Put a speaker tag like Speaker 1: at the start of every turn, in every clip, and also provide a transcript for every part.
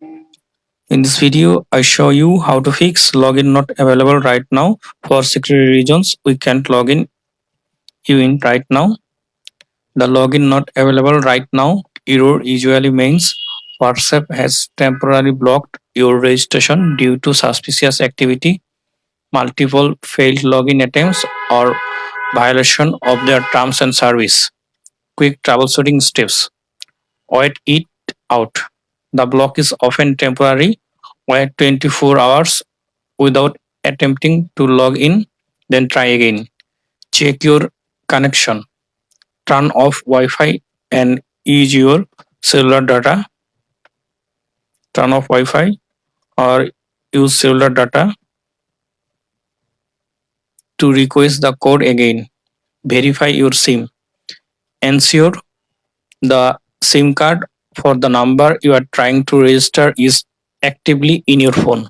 Speaker 1: In this video, I show you how to fix login not available right now. For security reasons, we can't log in you in right now. The login not available right now error usually means WhatsApp has temporarily blocked your registration due to suspicious activity, multiple failed login attempts, or violation of their terms and service. Quick troubleshooting steps. Wait it out. The block is often temporary. Wait 24 hours without attempting to log in, then try again. Check your connection. Turn off Wi-Fi and use your cellular data. Turn off Wi-Fi or use cellular data to request the code again. Verify your SIM. Ensure the SIM card for the number you are trying to register is actively in your phone.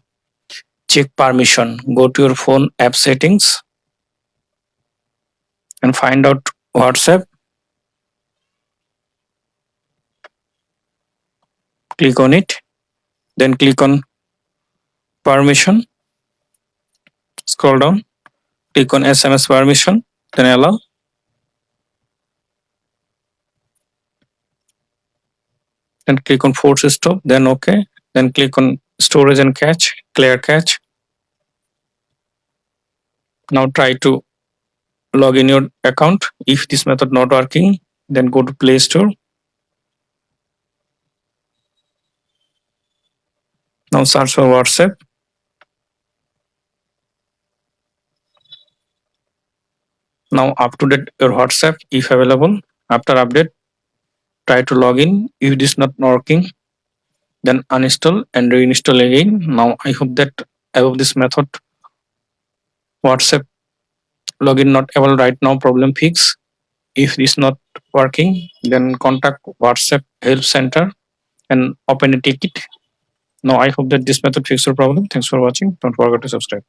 Speaker 1: Check permission. Go to your phone app settings and find out WhatsApp. Click on it. Then click on permission. Scroll down. Click on SMS permission. Then allow. Then click on force stop. Then OK. Then click on storage and cache. Clear cache. Now try to log in your account. If this method not working, then go to Play Store. Now search for WhatsApp. Now up to date your WhatsApp if available. After update, try to log in. If this not working, then uninstall and reinstall again. Now I hope that above this method WhatsApp login not able right now problem fix. If this not working, then contact WhatsApp help center and open a ticket. Now I hope that this method fix your problem. Thanks for watching. Don't forget to subscribe.